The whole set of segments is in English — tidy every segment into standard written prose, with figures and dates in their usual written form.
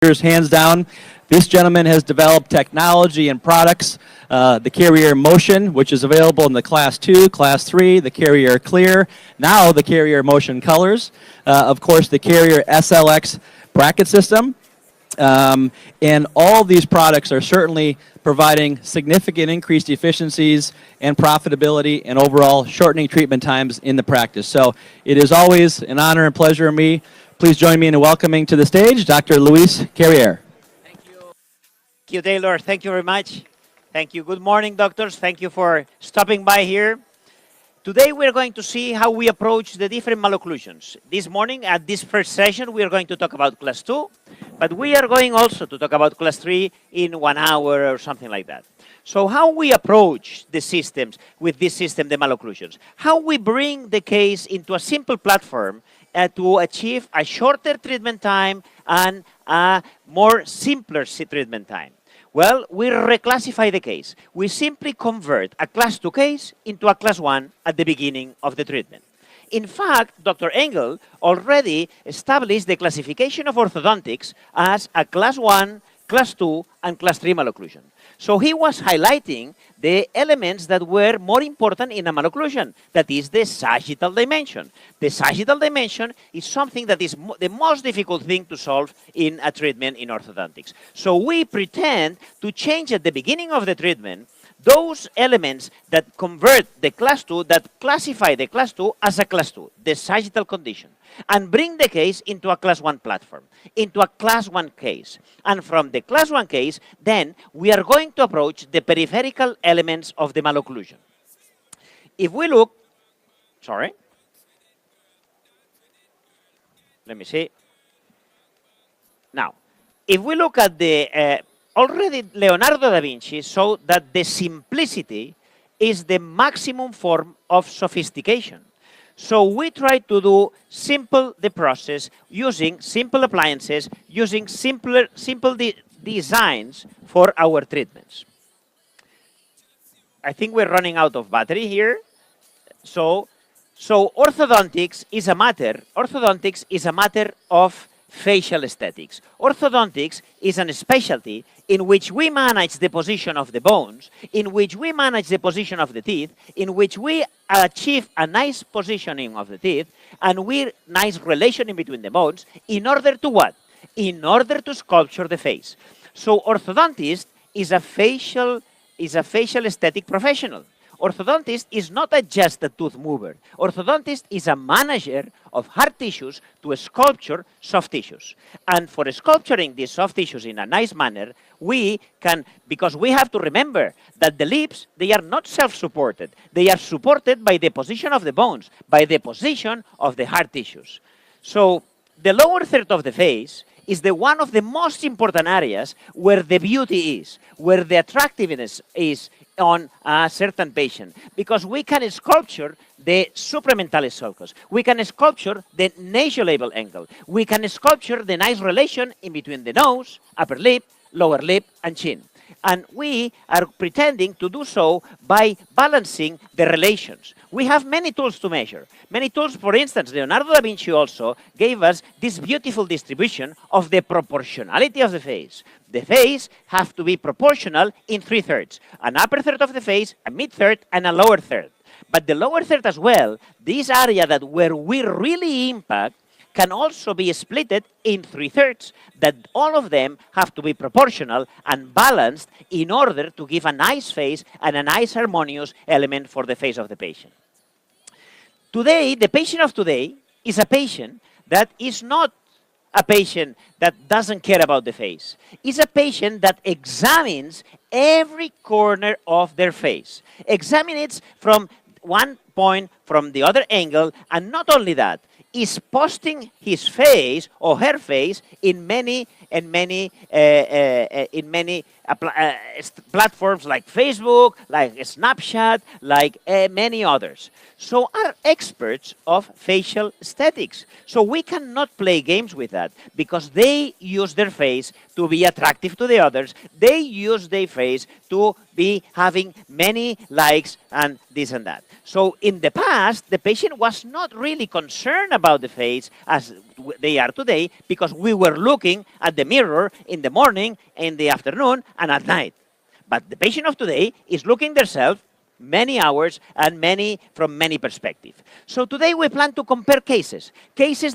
competitors hands down. This gentleman has developed technology and products, the Carriere Motion, which is available in the Class 2, Class 3, the Carriere Clear, now the Carriere Motion Colors, of course the Carriere SLX bracket system. And all these products are certainly providing significant increased efficiencies and profitability and overall shortening treatment times in the practice. So it is always an honor and pleasure of me. Please join me in welcoming to the stage Dr. Luis Carriere. Thank you, Taylor. Thank you very much. Thank you. Good morning, doctors. Thank you for stopping by here. Today we're going to see how we approach the different malocclusions. This morning at this first session we are going to talk about class 2, but we are going also to talk about class 3 in 1 hour or something like that. So how we approach the systems with this system, the malocclusions. How we bring the case into a simple platform to achieve a shorter treatment time and a more simpler treatment time. Well, we reclassify the case. We simply convert a class 2 case into a class 1 at the beginning of the treatment. In fact, Dr. Engel already established the classification of orthodontics as a class 1, class 2, and class 3 malocclusion. So he was highlighting the elements that were more important in a malocclusion, that is the sagittal dimension. The sagittal dimension is something that is the most difficult thing to solve in a treatment in orthodontics. So we pretend to change at the beginning of the treatment those elements that convert the class 2, that classify the class 2 as a class 2, the sagittal condition, and bring the case into a class 1 platform, into a class 1 case. And from the class 1 case, then we are going to approach the peripheral elements of the malocclusion. If we look, let me see. Now, if we look at the already Leonardo da Vinci showed that the simplicity is the maximum form of sophistication. So we try to do simple the process using simple appliances, using simple designs for our treatments. I think we're running out of battery here. So orthodontics is a matter of facial aesthetics. Orthodontics is a specialty in which we manage the position of the bones, in which we manage the position of the teeth, in which we achieve a nice positioning of the teeth, and we nice relation in between the bones, in order to what? In order to sculpture the face. So orthodontist is a facial aesthetic professional. Orthodontist is not just a tooth mover. Orthodontist is a manager of hard tissues to sculpture soft tissues. And for sculpturing these soft tissues in a nice manner, we can, because we have to remember that the lips, they are not self-supported. They are supported by the position of the bones, by the position of the hard tissues. So the lower third of the face is one of the most important areas where the beauty is, where the attractiveness is on a certain patient, because we can sculpture the supramentale sulcus. We can sculpture the nasolabial angle. We can sculpture the nice relation in between the nose, upper lip, lower lip, and chin. And we are pretending to do so by balancing the relations. We have many tools to measure. Many tools, for instance, Leonardo da Vinci also gave us this beautiful distribution of the proportionality of the face. The face has to be proportional in 3/3. An upper third of the face, a mid-third, and a lower third. But the lower third as well, this area that where we really impact, can also be splitted in 3/3, that all of them have to be proportional and balanced in order to give a nice face and a nice harmonious element for the face of the patient. Today, the patient of today is a patient that is not a patient that doesn't care about the face. It's a patient that examines every corner of their face, examines it from one point, from the other angle, and not only that, is posting his face or her face in many platforms like Facebook, like Snapchat, like many others. So are experts of facial aesthetics. So we cannot play games with that because they use their face to be attractive to the others. They use their face to be having many likes and this and that. So in the past, the patient was not really concerned about the face as they are today because we were looking at the mirror in the morning, in the afternoon, and at night. But the patient of today is looking themselves many hours and from many perspectives. So today we plan to compare cases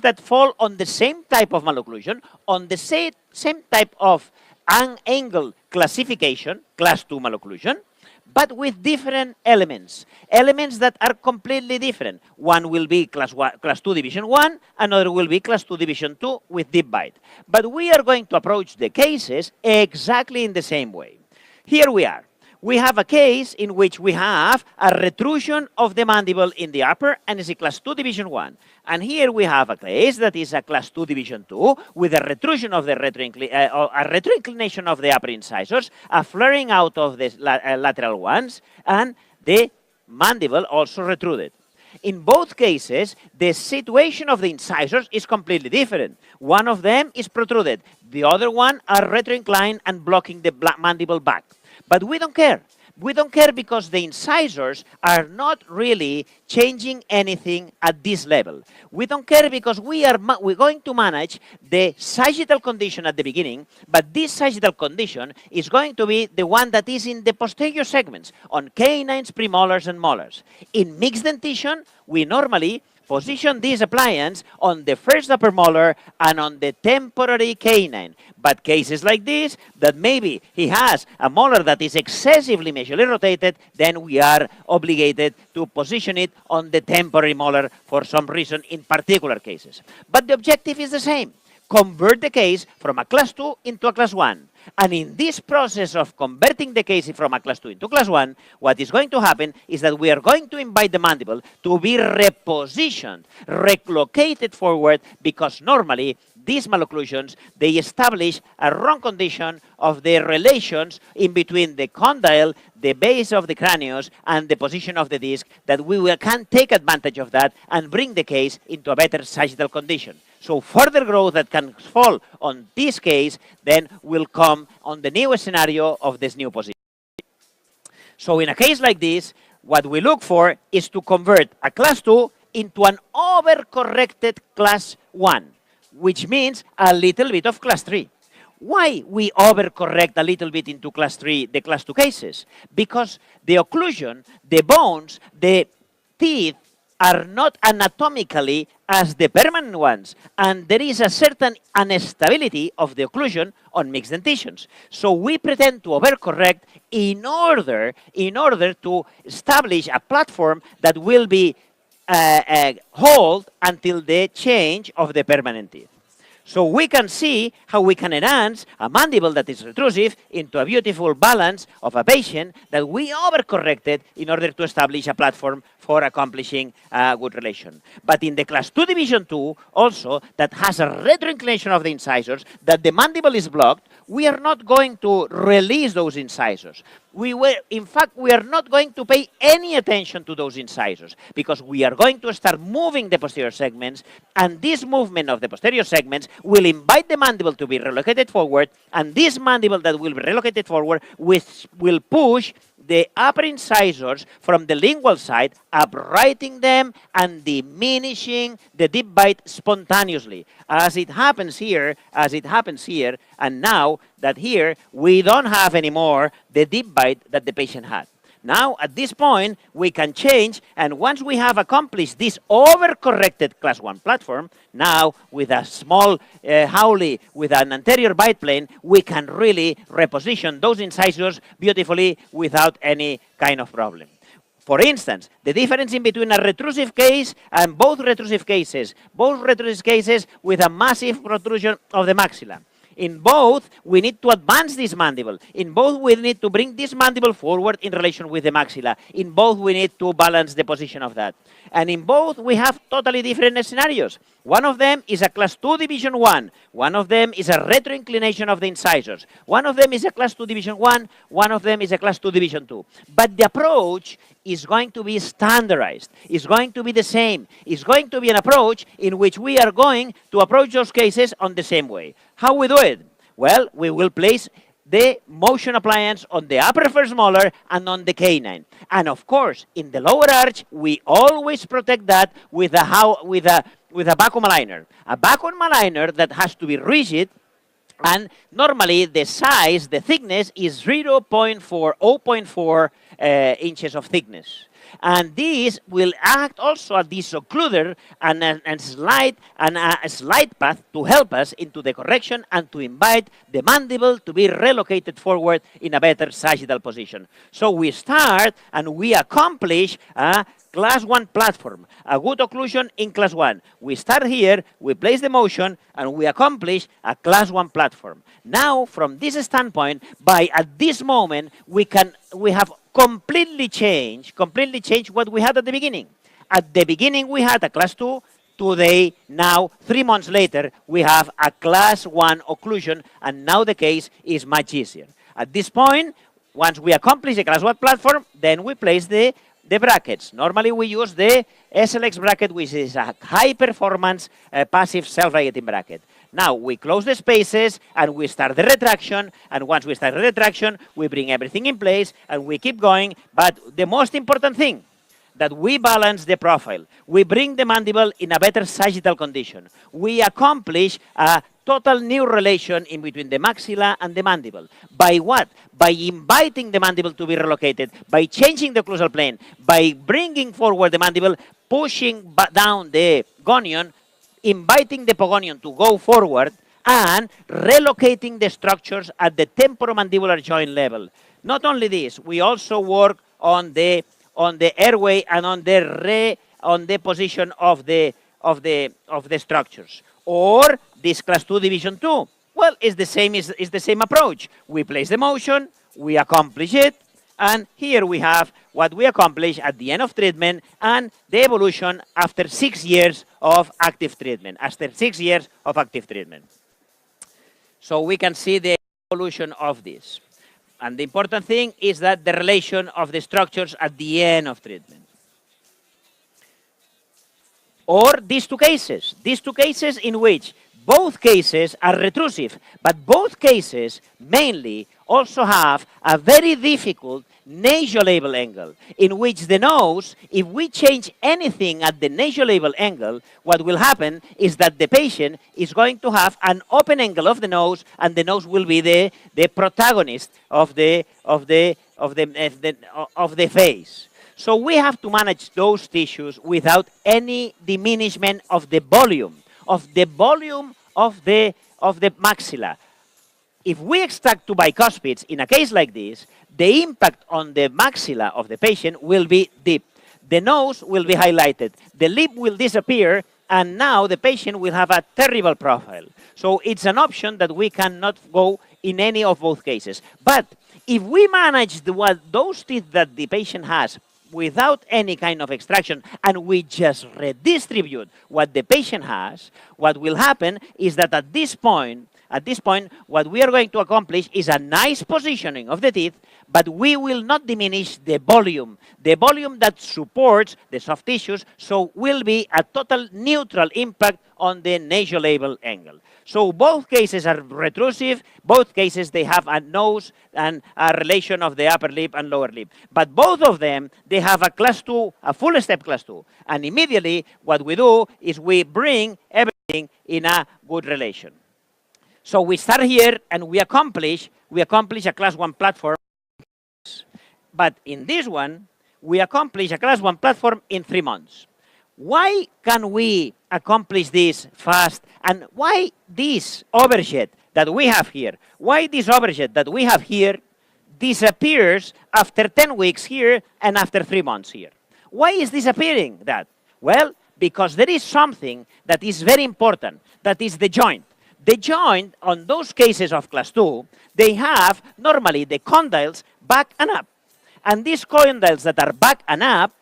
that fall on the same type of malocclusion, on the same type of angle classification, class 2 malocclusion, but with different elements that are completely different. One will be class 2 division 1, another will be class 2 division 2 with deep bite. But we are going to approach the cases exactly in the same way. Here we are. We have a case in which we have a retrusion of the mandible in the upper and is a class 2 division 1. And here we have a case that is a class 2 division 2 with a retrusion of the retroinclination of the upper incisors, a flaring out of the lateral ones, and the mandible also retruded. In both cases, the situation of the incisors is completely different. One of them is protruded. The other one are retroinclined and blocking the mandible back. But we don't care. We don't care because the incisors are not really changing anything at this level. We don't care because we're going to manage the sagittal condition at the beginning, but this sagittal condition is going to be the one that is in the posterior segments, on canines, premolars, and molars. In mixed dentition, we normally position this appliance on the first upper molar and on the temporary canine. But cases like this, that maybe he has a molar that is excessively mesially rotated, then we are obligated to position it on the temporary molar for some reason in particular cases. But the objective is the same. Convert the case from a class 2 into a class 1. And in this process of converting the case from a class 2 into class 1, what is going to happen is that we are going to invite the mandible to be repositioned, relocated forward, because normally these malocclusions, they establish a wrong condition of the relations in between the condyle, the base of the cranius, and the position of the disc, that can take advantage of that and bring the case into a better sagittal condition. So further growth that can fall on this case then will come on the new scenario of this new position. So in a case like this, what we look for is to convert a class 2 into an overcorrected class 1, which means a little bit of class 3. Why we overcorrect a little bit into class 3, the class 2 cases? Because the occlusion, the bones, the teeth are not anatomically as the permanent ones, and there is a certain instability of the occlusion on mixed dentitions. So we pretend to overcorrect in order to establish a platform that will be hold until the change of the permanent teeth. So we can see how we can enhance a mandible that is retrusive into a beautiful balance of a patient that we overcorrected in order to establish a platform for accomplishing a good relation. But in the class 2 division 2, also, that has a retroinclination of the incisors, that the mandible is blocked, we are not going to release those incisors. In fact, we are not going to pay any attention to those incisors because we are going to start moving the posterior segments, and this movement of the posterior segments will invite the mandible to be relocated forward, and this mandible that will be relocated forward will push the upper incisors from the lingual side, uprighting them and diminishing the deep bite spontaneously, as it happens here, and now that here we don't have anymore the deep bite that the patient had. Now, at this point, we can change, and once we have accomplished this overcorrected class 1 platform, now with a small Howley with an anterior bite plane, we can really reposition those incisors beautifully without any kind of problem. For instance, the difference in between a retrusive case and both retrusive cases with a massive protrusion of the maxilla. In both, we need to advance this mandible. In both, we need to bring this mandible forward in relation with the maxilla. In both, we need to balance the position of that. And in both, we have totally different scenarios. One of them is a class 2 division 1. One of them is a retroinclination of the incisors. One of them is a class 2 division 1. One of them is a class 2 division 2. But the approach is going to be standardized. It's going to be the same. It's going to be an approach in which we are going to approach those cases on the same way. How we do it? Well, we will place the motion appliance on the upper first molar and on the canine. And of course, in the lower arch, we always protect that with a vacuum aligner. A vacuum aligner that has to be rigid, and normally the size, the thickness is 0.4 inches of thickness. And this will act also as this occluder and a slide path to help us into the correction and to invite the mandible to be relocated forward in a better sagittal position. So we start and we accomplish a class 1 platform, a good occlusion in class 1. We start here, we place the motion, and we accomplish a class 1 platform. Now, from this standpoint, at this moment, we have completely changed what we had at the beginning. At the beginning, we had a class 2. Today, now, 3 months later, we have a class 1 occlusion, and now the case is much easier. At this point, once we accomplish the class 1 platform, then we place the brackets. Normally, we use the SLX bracket, which is a high-performance passive self-ligating bracket. Now, we close the spaces, and we start the retraction, and once we start the retraction, we bring everything in place, and we keep going. But the most important thing, that we balance the profile. We bring the mandible in a better sagittal condition. We accomplish a total new relation in between the maxilla and the mandible. By what? By inviting the mandible to be relocated, by changing the occlusal plane, by bringing forward the mandible, pushing down the gonion, inviting the pogonion to go forward, and relocating the structures at the temporomandibular joint level. Not only this, we also work on the airway and on the position of the structures. Or this class 2 division 2. Well, it's the same approach. We place the motion, we accomplish it, and here we have what we accomplish at the end of treatment and the evolution after 6 years of active treatment. So we can see the evolution of this. And the important thing is that the relation of the structures at the end of treatment. Or these two cases in which both cases are retrusive, but both cases mainly also have a very difficult nasolabial angle, in which the nose, if we change anything at the nasolabial angle, what will happen is that the patient is going to have an open angle of the nose, and the nose will be the protagonist of the face. So we have to manage those tissues without any diminishment of the volume of the maxilla. If we extract two bicuspids in a case like this, the impact on the maxilla of the patient will be deep. The nose will be highlighted. The lip will disappear, and now the patient will have a terrible profile. So it's an option that we cannot go in any of both cases. But if we manage those teeth that the patient has without any kind of extraction, and we just redistribute what the patient has, what will happen is that at this point, what we are going to accomplish is a nice positioning of the teeth, but we will not diminish the volume that supports the soft tissues, so will be a total neutral impact on the nasolabial angle. So both cases are retrusive, both cases they have a nose and a relation of the upper lip and lower lip. But both of them, they have a class 2, a full step class 2. And immediately what we do is we bring everything in a good relation. So we start here and we accomplish a class 1 platform. But in this one, we accomplish a class 1 platform in 3 months. Why can we accomplish this fast? And why this overjet that we have here? Why this overjet that we have here disappears after 10 weeks here and after 3 months here? Why is disappearing that? Well, because there is something that is very important, that is the joint. The joint, on those cases of class 2, they have normally the condyles back and up. And these condyles that are back and up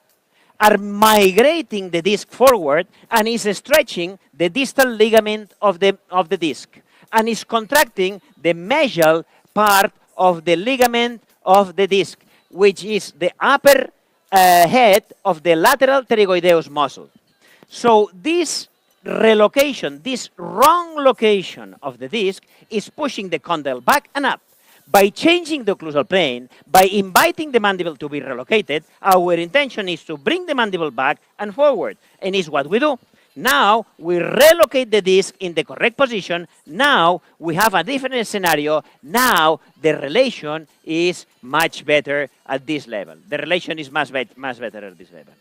are migrating the disc forward and is stretching the distal ligament of the disc and is contracting the medial part of the ligament of the disc, which is the upper head of the lateral pterygoideus muscle. So this relocation, this wrong location of the disc is pushing the condyle back and up. By changing the occlusal plane, by inviting the mandible to be relocated, our intention is to bring the mandible back and forward, and is what we do. Now we relocate the disc in the correct position. Now we have a different scenario. Now the relation is much better at this level. The relation is much better at this level.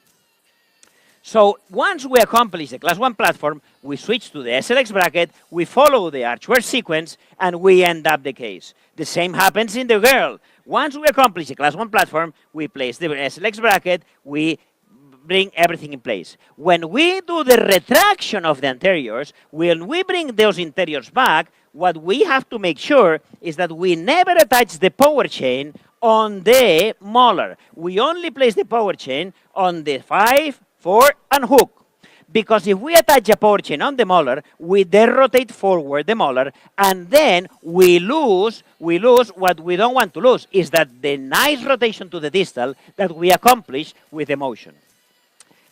So once we accomplish the class 1 platform, we switch to the SLX bracket, we follow the archware sequence, and we end up the case. The same happens in the girl. Once we accomplish the class 1 platform, we place the SLX bracket, we bring everything in place. When we do the retraction of the anteriors, when we bring those interiors back, what we have to make sure is that we never attach the power chain on the molar. We only place the power chain on the 5, 4, and hook. Because if we attach a power chain on the molar, we then rotate forward the molar, and then we lose what we don't want to lose, is that the nice rotation to the distal that we accomplish with the motion.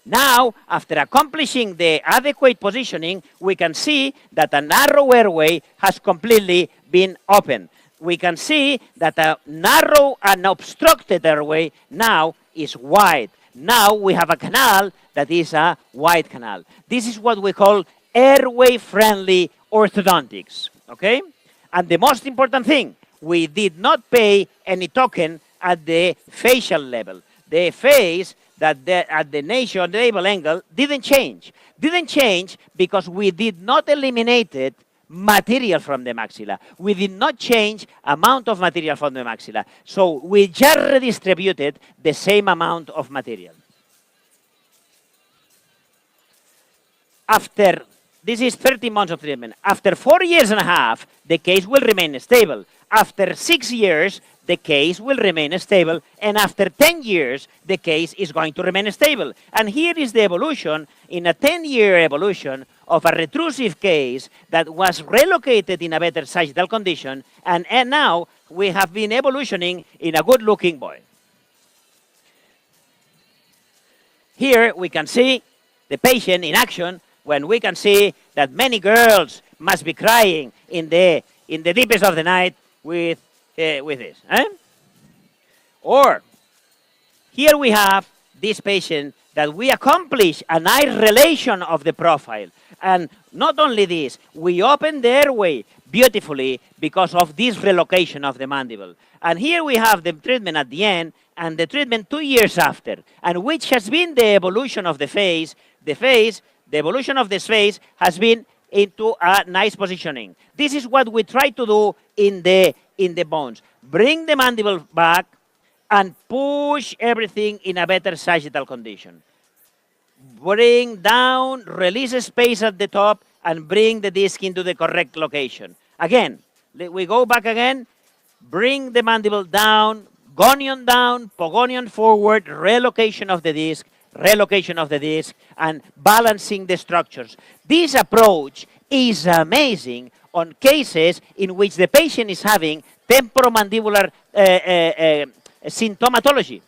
Now, after accomplishing the adequate positioning, we can see that a narrow airway has completely been opened. We can see that a narrow and obstructed airway now is wide. Now we have a canal that is a wide canal. This is what we call airway-friendly orthodontics, okay? And the most important thing, we did not pay any token at the facial level. The face at the navel angle didn't change. Didn't change because we did not eliminate material from the maxilla. We did not change amount of material from the maxilla. So we just redistributed the same amount of material. After, this is 30 months of treatment. After 4 years and a half, the case will remain stable. After 6 years, the case will remain stable. And after 10 years, the case is going to remain stable. And here is the evolution, in a 10-year evolution, of a retrusive case that was relocated in a better sagittal condition, and now we have been evolutioning in a good-looking boy. Here we can see the patient in action, when we can see that many girls must be crying in the deepest of the night with this. Or here we have this patient that we accomplish a nice relation of the profile. And not only this, we open the airway beautifully because of this relocation of the mandible. And here we have the treatment at the end and the treatment 2 years after, and which has been the evolution of the face. The evolution of this face has been into a nice positioning. This is what we try to do in the bones. Bring the mandible back and push everything in a better sagittal condition. Bring down, release space at the top, and bring the disc into the correct location. Again, we go back again, bring the mandible down, gonion down, pogonion forward, relocation of the disc, and balancing the structures. This approach is amazing on cases in which the patient is having temporomandibular symptomatology.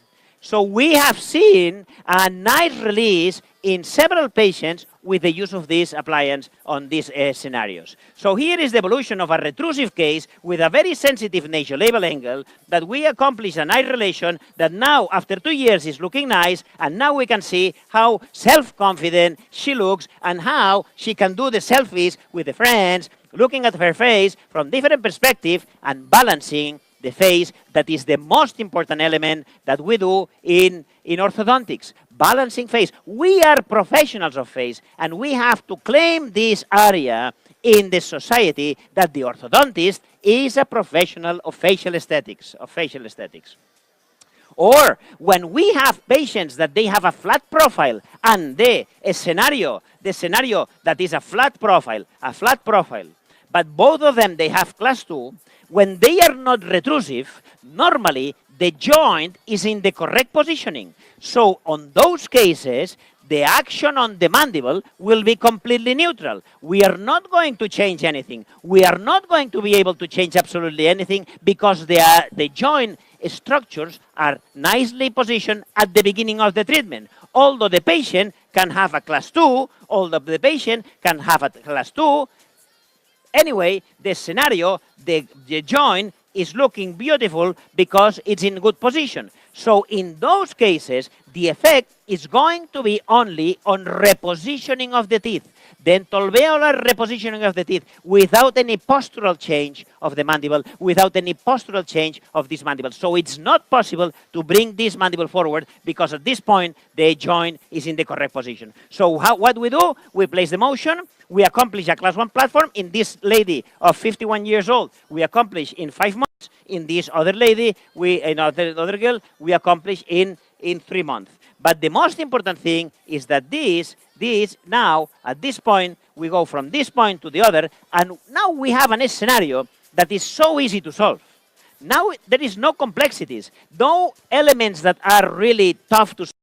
So we have seen a nice release in several patients with the use of this appliance on these scenarios. So here is the evolution of a retrusive case with a very sensitive nasolabial angle that we accomplish a nice relation that now, after 2 years, is looking nice, and now we can see how self-confident she looks and how she can do the selfies with the friends, looking at her face from different perspectives and balancing the face. That is the most important element that we do in orthodontics. Balancing face. We are professionals of face, and we have to claim this area in the society that the orthodontist is a professional of facial aesthetics. Or when we have patients that they have a flat profile and the scenario that is a flat profile, but both of them, they have class 2, when they are not retrusive, normally the joint is in the correct positioning. So on those cases, the action on the mandible will be completely neutral. We are not going to change anything. We are not going to be able to change absolutely anything because the joint structures are nicely positioned at the beginning of the treatment. Although the patient can have a class 2, anyway, the scenario, the joint is looking beautiful because it's in good position. So in those cases, the effect is going to be only on repositioning of the teeth, dental alveolar repositioning of the teeth, without any postural change of the mandible, without any postural change of this mandible. So it's not possible to bring this mandible forward because at this point, the joint is in the correct position. So what we do, we place the motion, we accomplish a class 1 platform. In this lady of 51 years old, we accomplish in 5 months. In this other lady, other girl, we accomplish in 3 months. But the most important thing is that this now, at this point, we go from this point to the other, and now we have a scenario that is so easy to solve. Now there is no complexities, no elements that are really tough to solve.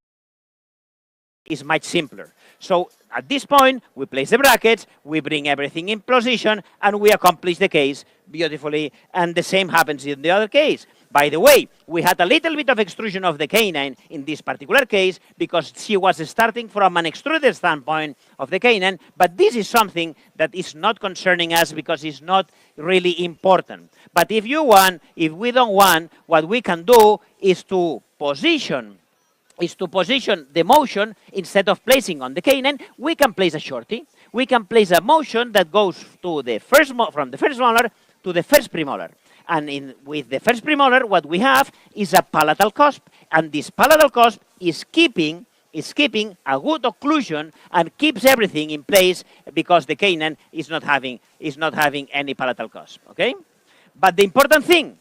Is much simpler. So at this point, we place the brackets, we bring everything in position, and we accomplish the case beautifully, and the same happens in the other case. By the way, we had a little bit of extrusion of the canine in this particular case because she was starting from an extruded standpoint of the canine, but this is something that is not concerning us because it's not really important. But if we don't want, what we can do is to position the motion. Instead of placing on the canine, we can place a shorty. We can place a motion that goes to the from the first molar to the first premolar. And with the first premolar, what we have is a palatal cusp, and this palatal cusp is keeping a good occlusion and keeps everything in place because the canine is not having any palatal cusp. Okay, but the important thing,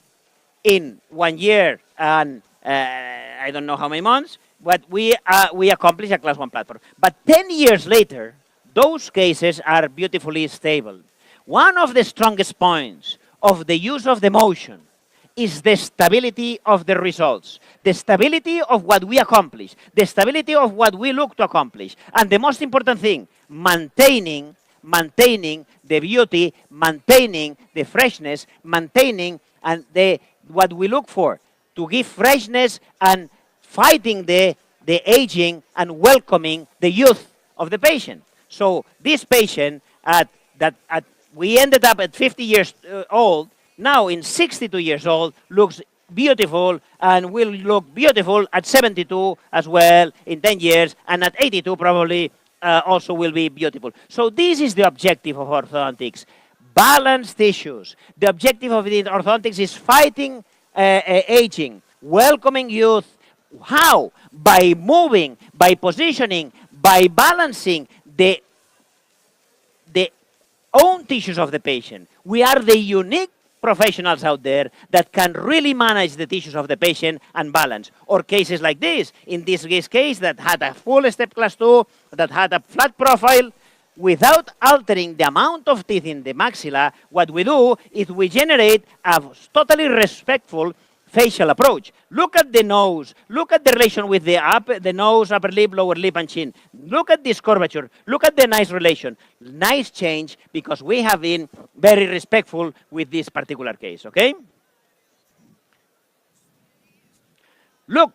in 1 year and I don't know how many months, but we accomplish a class 1 platform. But 10 years later, those cases are beautifully stable. One of the strongest points of the use of the motion is the stability of the results, the stability of what we accomplish, the stability of what we look to accomplish. And the most important thing, maintaining the beauty, maintaining the freshness, maintaining what we look for, to give freshness and fighting the aging and welcoming the youth of the patient. So this patient, we ended up at 50 years old, now in 62 years old, looks beautiful and will look beautiful at 72 as well in 10 years, and at 82 probably also will be beautiful. So this is the objective of orthodontics, balanced tissues. The objective of the orthodontics is fighting aging, welcoming youth. How? By moving, by positioning, by balancing the own tissues of the patient. We are the unique professionals out there that can really manage the tissues of the patient and balance. Or cases like this, in this case that had a full step class 2, that had a flat profile, without altering the amount of teeth in the maxilla, what we do is we generate a totally respectful facial approach. Look at the nose. Look at the relation with the nose, upper lip, lower lip, and chin. Look at this curvature. Look at the nice relation. Nice change because we have been very respectful with this particular case, okay? Look,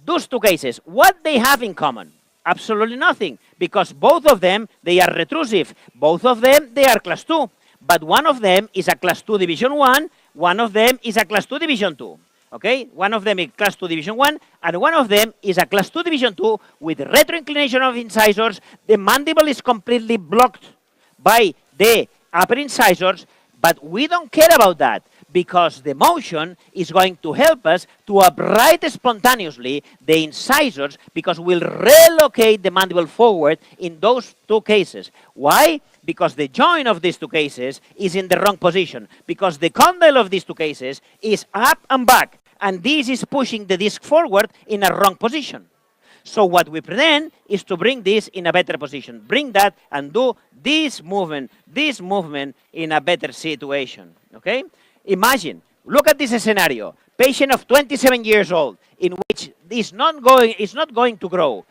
those two cases, what they have in common? Absolutely nothing, because both of them, they are retrusive. Both of them, they are class 2. But one of them is a class 2 division 1, one of them is a class 2 division 2. Okay, one of them is class 2 division 1, and one of them is a class 2 division 2 with retroinclination of incisors. The mandible is completely blocked by the upper incisors, but we don't care about that because the motion is going to help us to upright spontaneously the incisors because we'll relocate the mandible forward in those two cases. Why? Because the joint of these two cases is in the wrong position, because the condyle of these two cases is up and back, and this is pushing the disc forward in a wrong position. So what we pretend is to bring this in a better position. Bring that and do this movement in a better situation, okay? Imagine, look at this scenario. Patient of 27 years old, in which is not going to grow,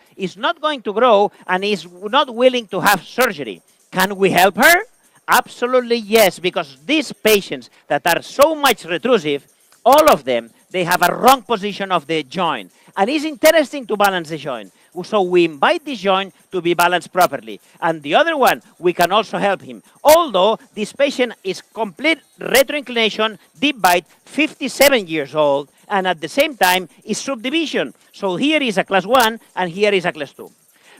and is not willing to have surgery. Can we help her? Absolutely yes, because these patients that are so much retrusive, all of them, they have a wrong position of the joint. And it's interesting to balance the joint. So we invite this joint to be balanced properly. And the other one, we can also help him. Although this patient is complete retroinclination, deep bite, 57 years old, and at the same time is subdivision. So here is a class 1 and here is a class 2.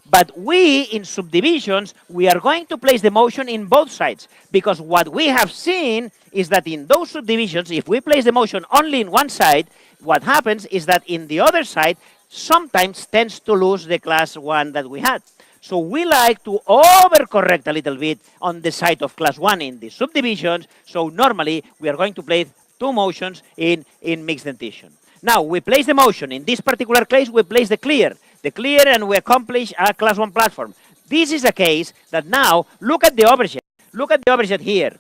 But we, in subdivisions, we are going to place the motion in both sides, because what we have seen is that in those subdivisions, if we place the motion only in one side, what happens is that in the other side, sometimes tends to lose the class 1 that we had. So we like to overcorrect a little bit on the side of class 1 in the subdivisions. So normally, we are going to place 2 motions in mixed dentition. Now, we place the motion. In this particular case, we place the clear, and we accomplish a class 1 platform. This is a case that now, look at the overjet. Look at the overjet here,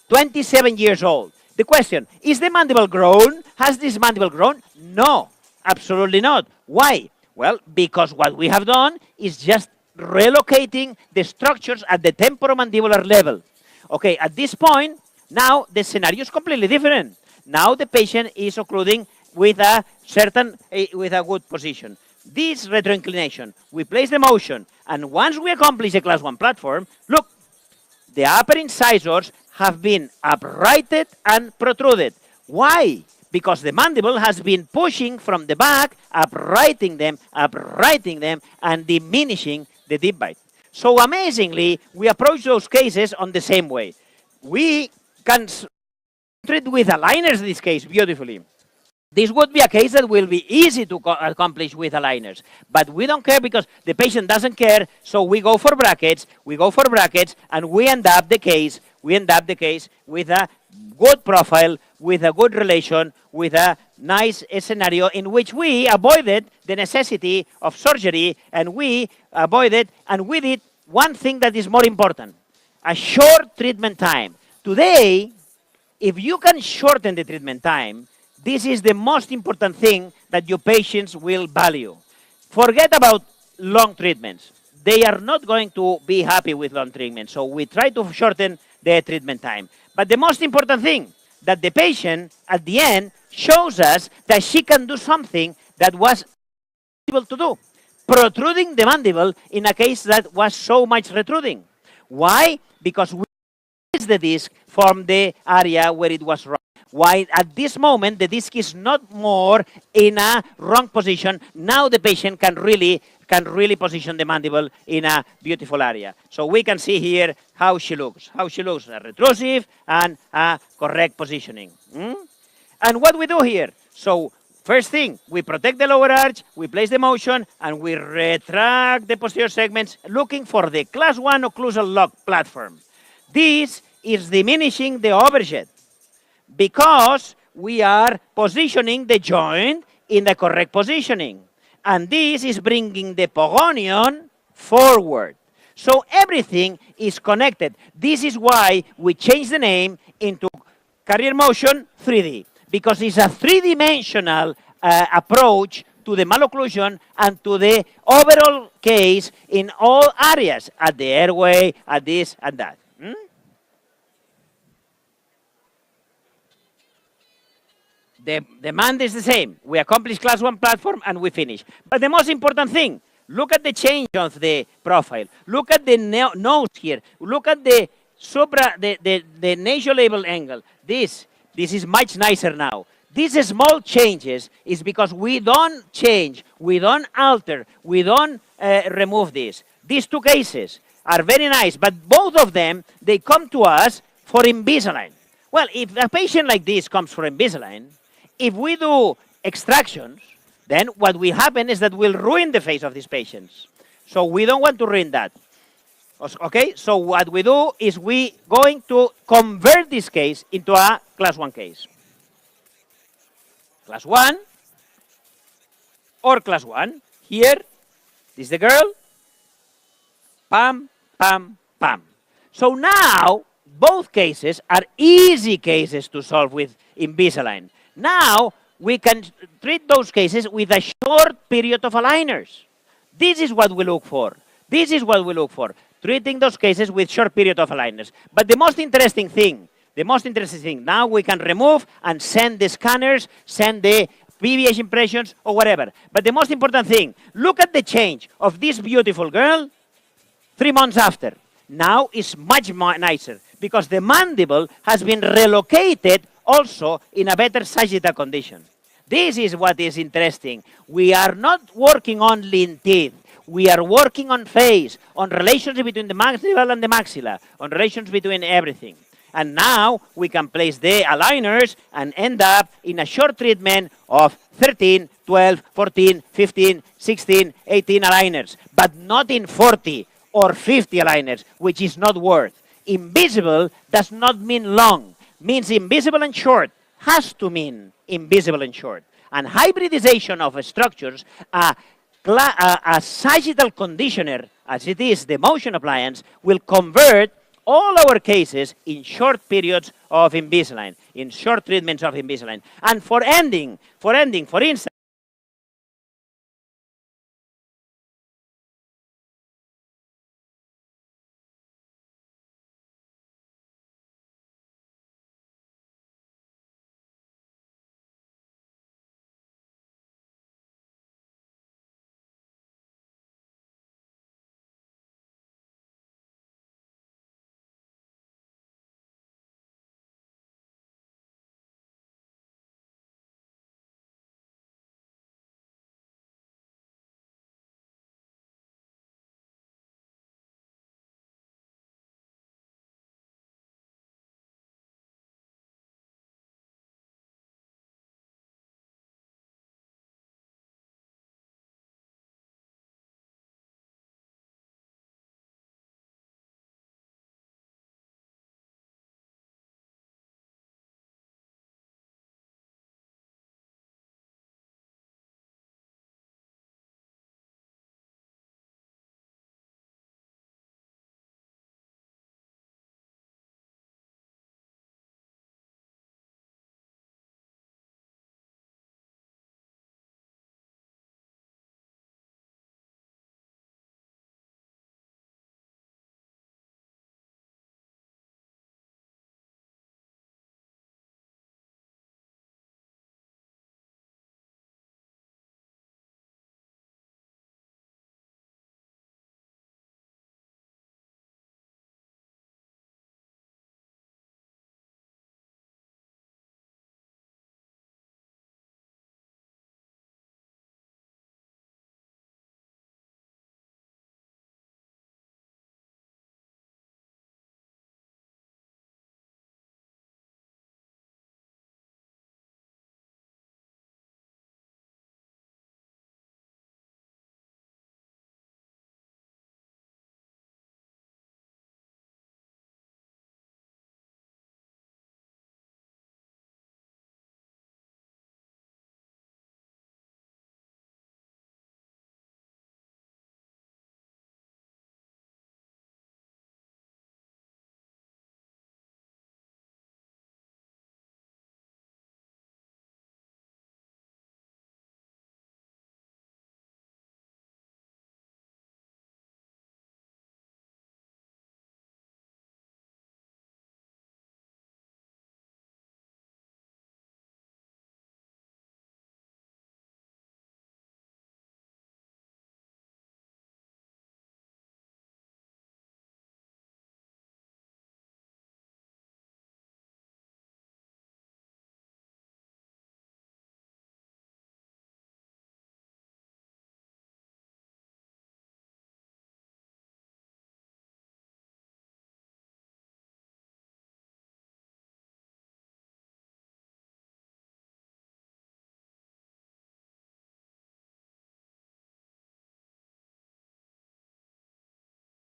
27 years old. The question, is the mandible grown? Has this mandible grown? No, absolutely not. Why? Well, because what we have done is just relocating the structures at the temporomandibular level. Okay, at this point, now the scenario is completely different. Now the patient is occluding with a good position. This retroinclination, we place the motion, and once we accomplish a class 1 platform, look, the upper incisors have been uprighted and protruded. Why? Because the mandible has been pushing from the back, uprighting them, and diminishing the deep bite. So amazingly, we approach those cases on the same way. We can treat with aligners this case beautifully. This would be a case that will be easy to accomplish with aligners, but we don't care because the patient doesn't care, so we go for brackets, and we end up the case with a good profile, with a good relation, with a nice scenario in which we avoided the necessity of surgery, and we did one thing that is more important, a short treatment time. Today, if you can shorten the treatment time, this is the most important thing that your patients will value. Forget about long treatments. They are not going to be happy with long treatments, so we try to shorten the treatment time. But the most important thing, that the patient, at the end, shows us that she can do something that was able to do, protruding the mandible in a case that was so much retruding. Why? Because we raised the disc from the area where it was wrong. Why at this moment the disc is not more in a wrong position. Now the patient can really position the mandible in a beautiful area. So we can see here how she looks, a retrusive and a correct positioning. And what we do here? So first thing, we protect the lower arch, we place the motion, and we retract the posterior segments looking for the class 1 occlusal lock platform. This is diminishing the overjet, because we are positioning the joint in the correct positioning. And this is bringing the pogonion forward. So everything is connected. This is why we changed the name into Carriere Motion 3D, because it's a three-dimensional approach to the malocclusion and to the overall case in all areas, at the airway, at this and that. The demand is the same. We accomplish class 1 platform and we finish. But the most important thing, look at the change of the profile. Look at the nose here. Look at the the nasolabial angle. This is much nicer now. These small changes is because we don't change, we don't alter, we don't remove this. These 2 cases are very nice, but both of them, they come to us for Invisalign. Well, if a patient like this comes for Invisalign, if we do extractions, then what will happen is that we'll ruin the face of these patients. So we don't want to ruin that. Okay, so what we do is we going to convert this case into a class 1 case. Class 1 or class 1. Here, this is the girl. Pam, pam, pam. So now, both cases are easy cases to solve with Invisalign. Now, we can treat those cases with a short period of aligners. This is what we look for. Treating those cases with short period of aligners. But the most interesting thing, now we can remove and send the scanners, send the PVH impressions, or whatever. But the most important thing, look at the change of this beautiful girl 3 months after. Now it's much more nicer because the mandible has been relocated also in a better sagittal condition. This is what is interesting. We are not working only in teeth. We are working on face, on relations between the mandible and the maxilla, on relations between everything. And now we can place the aligners and end up in a short treatment of 13, 12, 14, 15, 16, 18 aligners, but not in 40 or 50 aligners, which is not worth. Invisible does not mean long, means invisible and short, has to mean invisible and short. And hybridization of structures, a sagittal conditioner, as it is the motion appliance, will convert all our cases in short periods of Invisalign, in short treatments of Invisalign. And for instance,